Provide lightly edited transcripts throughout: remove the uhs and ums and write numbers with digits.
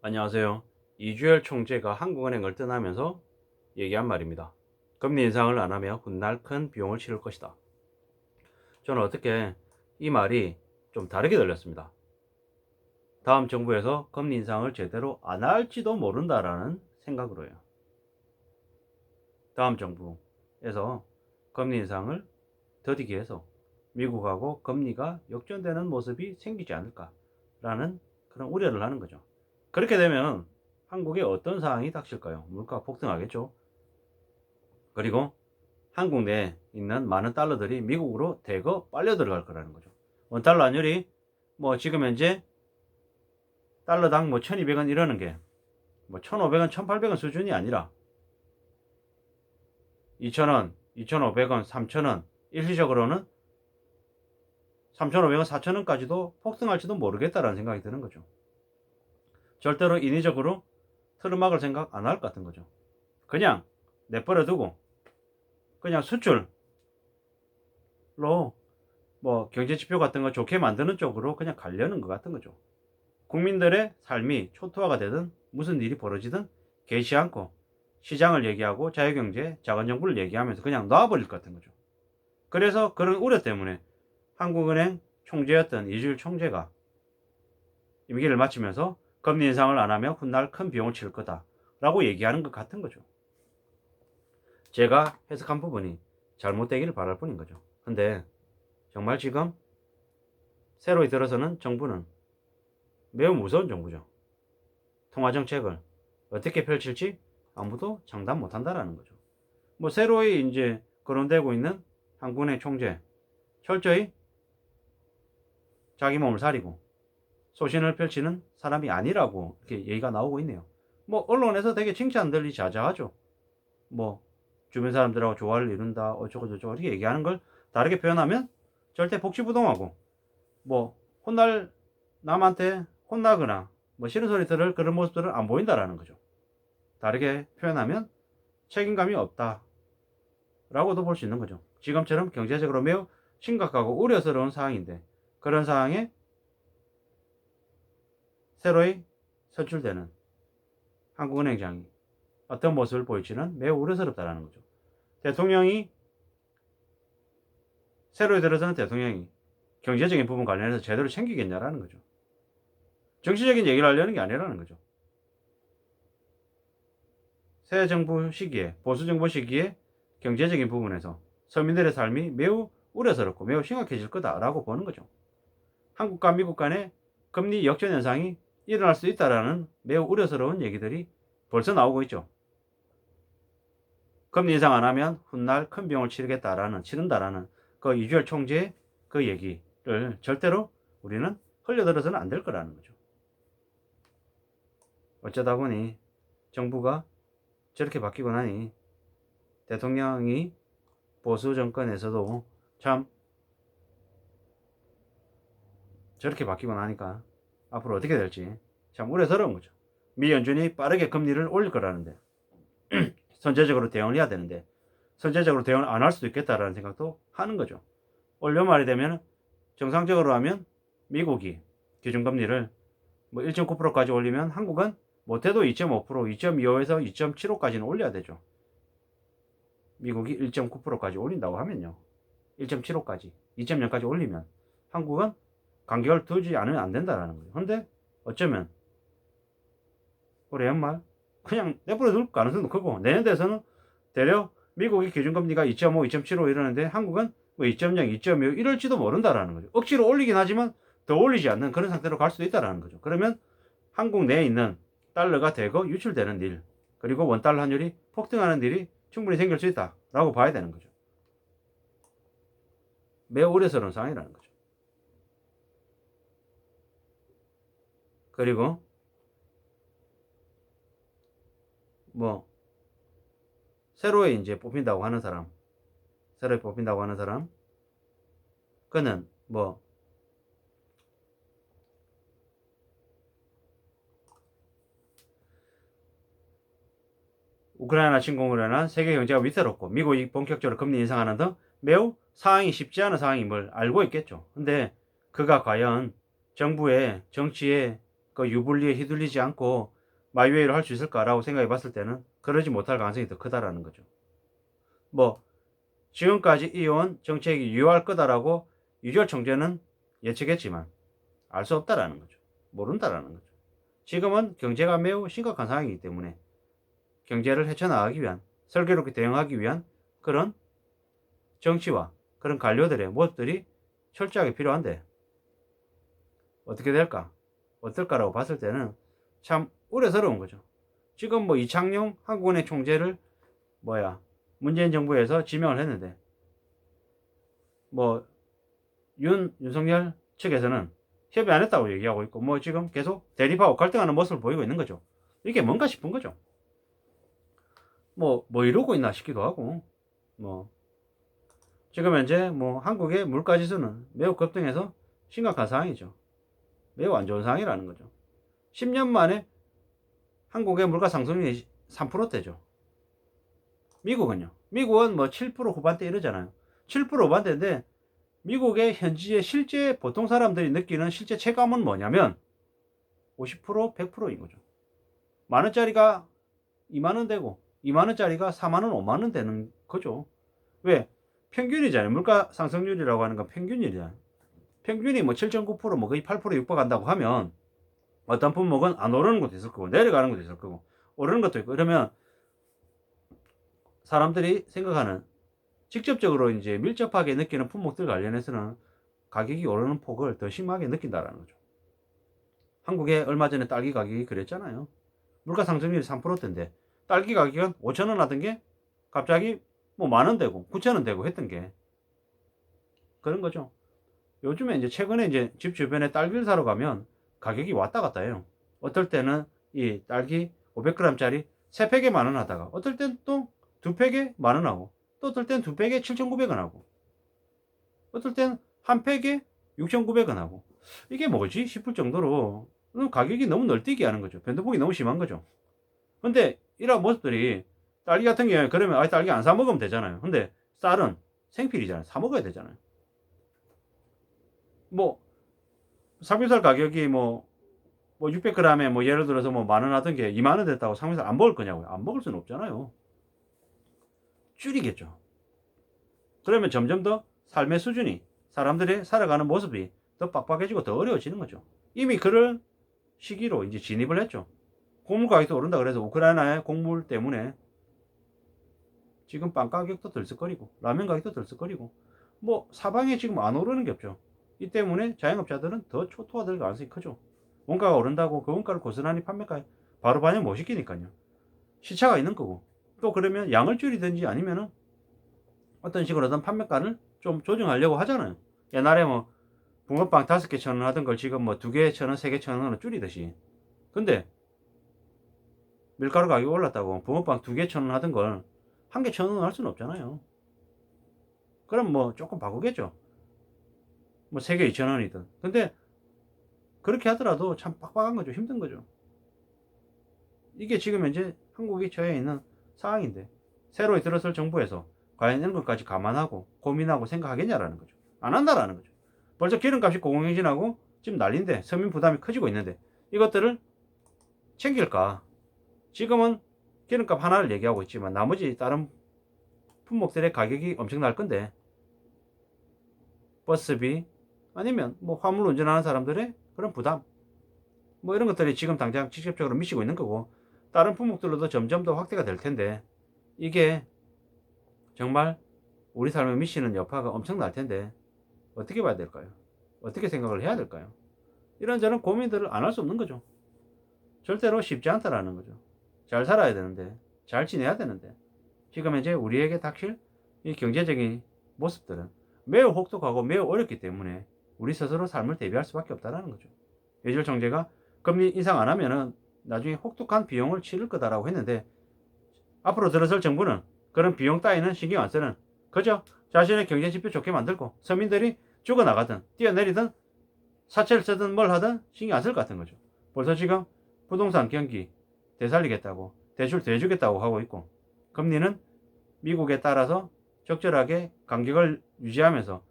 안녕하세요. 이주열 총재가 한국은행을 떠나면서 얘기한 말입니다. 금리 인상을 안 하면 훗날 큰 비용을 치를 것이다. 저는 어떻게 이 말이 좀 다르게 들렸습니다. 다음 정부에서 금리 인상을 제대로 안 할지도 모른다라는 생각으로요. 다음 정부에서 금리 인상을 더디게 해서 미국하고 금리가 역전되는 모습이 생기지 않을까라는 그런 우려를 하는 거죠. 그렇게 되면 한국에 어떤 상황이 닥칠까요? 물가 폭등하겠죠. 그리고 한국 내에 있는 많은 달러들이 미국으로 대거 빨려 들어갈 거라는 거죠. 원달러 환율이 뭐 지금 현재 달러당 뭐 1200원 이러는 게 뭐 1500원, 1800원 수준이 아니라 2000원, 2500원, 3000원, 일시적으로는 3500원, 4000원까지도 폭등할지도 모르겠다라는 생각이 드는 거죠. 절대로 인위적으로 틀어막을 생각 안 할 것 같은 거죠. 그냥 내버려 두고 그냥 수출로 뭐 경제지표 같은 거 좋게 만드는 쪽으로 그냥 가려는 것 같은 거죠. 국민들의 삶이 초토화가 되든 무슨 일이 벌어지든 개의치 않고 시장을 얘기하고 자유경제, 자본정부를 얘기하면서 그냥 놔버릴 것 같은 거죠. 그래서 그런 우려 때문에 한국은행 총재였던 이주일 총재가 임기를 마치면서 금리 인상을 안 하면 훗날 큰 비용을 치를 거다라고 얘기하는 것 같은 거죠. 제가 해석한 부분이 잘못되기를 바랄 뿐인 거죠. 근데 정말 지금 새로이 들어서는 정부는 매우 무서운 정부죠. 통화정책을 어떻게 펼칠지 아무도 장담 못한다라는 거죠. 뭐 새로이 이제 거론되고 있는 한국은행 총재 철저히 자기 몸을 사리고 소신을 펼치는 사람이 아니라고 이렇게 얘기가 나오고 있네요. 뭐 언론에서 되게 칭찬들이 자자하죠. 뭐 주변 사람들하고 조화를 이룬다 어쩌고 저쩌고 이렇게 얘기하는 걸 다르게 표현하면 절대 복지부동하고 뭐 혼날 남한테 혼나거나 뭐 싫은 소리 들을 그런 모습들은 안 보인다라는 거죠. 다르게 표현하면 책임감이 없다라고도 볼 수 있는 거죠. 지금처럼 경제적으로 매우 심각하고 우려스러운 상황인데 그런 상황에 새로이 선출되는 한국은행장이 어떤 모습을 보일지는 매우 우려스럽다라는 거죠. 대통령이 새로이 들어서는 대통령이 경제적인 부분 관련해서 제대로 챙기겠냐라는 거죠. 정치적인 얘기를 하려는 게 아니라는 거죠. 새 정부 시기에 보수 정부 시기에 경제적인 부분에서 서민들의 삶이 매우 우려스럽고 매우 심각해질 거다라고 보는 거죠. 한국과 미국 간의 금리 역전 현상이 일어날 수 있다라는 매우 우려스러운 얘기들이 벌써 나오고 있죠. 금리 인상 안 하면 훗날 큰 비용을 치른다라는 그 이주열 총재의 그 얘기를 절대로 우리는 흘려들어서는 안 될 거라는 거죠. 어쩌다 보니 정부가 저렇게 바뀌고 나니 대통령이 보수 정권에서도 참 저렇게 바뀌고 나니까 앞으로 어떻게 될지 참 우려스러운 거죠. 미 연준이 빠르게 금리를 올릴 거라는데 선제적으로 대응을 해야 되는데 선제적으로 대응을 안 할 수도 있겠다라는 생각도 하는 거죠. 올려 말이 되면 정상적으로 하면 미국이 기준금리를 뭐 1.9%까지 올리면 한국은 못해도 2.5%, 2.25에서 2.75까지는 올려야 되죠. 미국이 1.9%까지 올린다고 하면요. 1.75까지, 2.0까지 올리면 한국은 간격을 두지 않으면 안 된다라는 거예요. 근데 어쩌면 올해 연말 그냥 내버려 둘 가능성도 크고 내년 돼서는 대략 미국의 기준금리가 2.5, 2.75 이러는데 한국은 뭐 2.0, 2.25 이럴지도 모른다라는 거죠. 억지로 올리긴 하지만 더 올리지 않는 그런 상태로 갈 수도 있다라는 거죠. 그러면 한국 내에 있는 달러가 대거 유출되는 일 그리고 원달러 환율이 폭등하는 일이 충분히 생길 수 있다라고 봐야 되는 거죠. 매우 우려스러운 상황이라는 거죠. 그리고 뭐 새로이 이제 뽑힌다고 하는 사람, 새로이 뽑힌다고 하는 사람, 그는 뭐 우크라이나 침공으로 인한 세계 경제가 위태롭고 미국이 본격적으로 금리 인상하는 등 매우 상황이 쉽지 않은 상황임을 알고 있겠죠. 근데 그가 과연 정부의 정치에 그 유불리에 휘둘리지 않고 마이웨이로 할 수 있을까라고 생각해 봤을 때는 그러지 못할 가능성이 더 크다라는 거죠. 뭐 지금까지 이어온 정책이 유효할 거다라고 유결 총재는 예측했지만 알 수 없다라는 거죠. 모른다라는 거죠. 지금은 경제가 매우 심각한 상황이기 때문에 경제를 헤쳐나가기 위한, 슬기롭게 대응하기 위한 그런 정치와 그런 관료들의 모습들이 철저하게 필요한데 어떻게 될까? 어떨까라고 봤을 때는 참 우려스러운 거죠. 지금 뭐 이창용 한국은행 총재를 문재인 정부에서 지명을 했는데 뭐 윤석열 측에서는 협의 안 했다고 얘기하고 있고 뭐 지금 계속 대립하고 갈등하는 모습을 보이고 있는 거죠. 이게 뭔가 싶은 거죠. 뭐 이러고 있나 싶기도 하고 뭐 지금 현재 뭐 한국의 물가 지수는 매우 급등해서 심각한 상황이죠. 매우 안 좋은 상황이라는 거죠. 10년 만에 한국의 물가 상승률이 3%대죠. 미국은요. 미국은 뭐 7% 후반대 이러잖아요. 7% 후반대인데 미국의 현지의 실제 보통 사람들이 느끼는 실제 체감은 뭐냐면 50%, 100%인 거죠. 만원짜리가 2만원 되고 2만원짜리가 4만원, 5만원 되는 거죠. 왜? 평균이잖아요. 물가 상승률이라고 하는 건 평균이잖아요. 평균이 뭐 7.9%, 뭐 거의 8% 육박한다고 하면 어떤 품목은 안 오르는 것도 있을 거고 내려가는 것도 있을 거고 오르는 것도 있고 그러면 사람들이 생각하는 직접적으로 이제 밀접하게 느끼는 품목들 관련해서는 가격이 오르는 폭을 더 심하게 느낀다라는 거죠. 한국에 얼마 전에 딸기 가격이 그랬잖아요. 물가 상승률이 3%대인데 딸기 가격은 5,000원 하던 게 갑자기 뭐 만원 되고 9,000원 되고 했던 게 그런 거죠. 요즘에 이제 최근에 이제 집 주변에 딸기를 사러 가면 가격이 왔다 갔다 해요. 어떨 때는 이 딸기 500g짜리 3팩에 만원 하다가 어떨 땐 또 2팩에 만원 하고 또 어떨 땐 2팩에 7,900원 하고 어떨 땐 한 팩에 6,900원 하고 이게 뭐지 싶을 정도로 가격이 너무 널뛰게 하는 거죠. 변동폭이 너무 심한 거죠. 근데 이런 모습들이 딸기 같은 경우에 그러면 딸기 안 사 먹으면 되잖아요. 근데 쌀은 생필이잖아요. 사 먹어야 되잖아요. 뭐 삼겹살 가격이 뭐 600g에 뭐 예를 들어서 뭐 만원 하던 게 2만원 됐다고 삼겹살 안 먹을 거냐고요. 안 먹을 수는 없잖아요. 줄이겠죠. 그러면 점점 더 삶의 수준이 사람들이 살아가는 모습이 더 빡빡해지고 더 어려워지는 거죠. 이미 그럴 시기로 이제 진입을 했죠. 곡물 가격도 오른다 그래서 우크라이나의 곡물 때문에 지금 빵 가격도 들썩거리고 라면 가격도 들썩거리고 뭐 사방에 지금 안 오르는 게 없죠. 이 때문에 자영업자들은 더 초토화될 가능성이 크죠. 원가가 오른다고 그 원가를 고스란히 판매가에 바로 반영 못 시키니까요. 시차가 있는 거고 또 그러면 양을 줄이든지 아니면은 어떤 식으로든 판매가를 좀 조정하려고 하잖아요. 옛날에 뭐 붕어빵 5개 1,000원 하던 걸 지금 뭐 2개 1,000원, 3개 1,000원으로 줄이듯이. 근데 밀가루 가격이 올랐다고 붕어빵 2개 1,000원 하던 걸 1개 1,000원 할 수는 없잖아요. 그럼 뭐 조금 바꾸겠죠. 뭐 3개 2,000원이든. 근데 그렇게 하더라도 참 빡빡한 거죠. 힘든 거죠. 이게 지금 현재 한국이 처해 있는 상황인데 새로 들어설 정부에서 과연 이런 것까지 감안하고 고민하고 생각하겠냐라는 거죠. 안 한다라는 거죠. 벌써 기름값이 고공행진하고 지금 난리인데 서민 부담이 커지고 있는데 이것들을 챙길까? 지금은 기름값 하나를 얘기하고 있지만 나머지 다른 품목들의 가격이 엄청날 건데 버스비 아니면 뭐 화물 운전하는 사람들의 그런 부담 뭐 이런 것들이 지금 당장 직접적으로 미치고 있는 거고 다른 품목들로도 점점 더 확대가 될 텐데 이게 정말 우리 삶에 미치는 여파가 엄청날 텐데 어떻게 봐야 될까요? 어떻게 생각을 해야 될까요? 이런저런 고민들을 안 할 수 없는 거죠. 절대로 쉽지 않다라는 거죠. 잘 살아야 되는데 잘 지내야 되는데 지금 현재 우리에게 닥칠 이 경제적인 모습들은 매우 혹독하고 매우 어렵기 때문에 우리 스스로 삶을 대비할 수밖에 없다라는 거죠. 예절 정제가 금리 인상 안 하면은 나중에 혹독한 비용을 치를 거다라고 했는데 앞으로 들어설 정부는 그런 비용 따위는 신경 안 쓰는 그저 자신의 경제 지표 좋게 만들고 서민들이 죽어나가든 뛰어내리든 사채를 쓰든 뭘 하든 신경 안 쓸 것 같은 거죠. 벌써 지금 부동산 경기 되살리겠다고 대출 대주겠다고 하고 있고 금리는 미국에 따라서 적절하게 간격을 유지하면서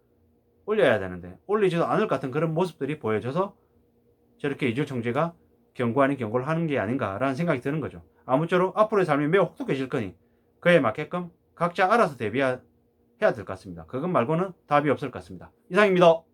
올려야 되는데 올리지도 않을 것 같은 그런 모습들이 보여져서 저렇게 이주 총재가 경고 아닌 경고를 하는 게 아닌가라는 생각이 드는 거죠. 아무쪼록 앞으로의 삶이 매우 혹독해질 거니 그에 맞게끔 각자 알아서 대비해야 될 것 같습니다. 그것 말고는 답이 없을 것 같습니다. 이상입니다.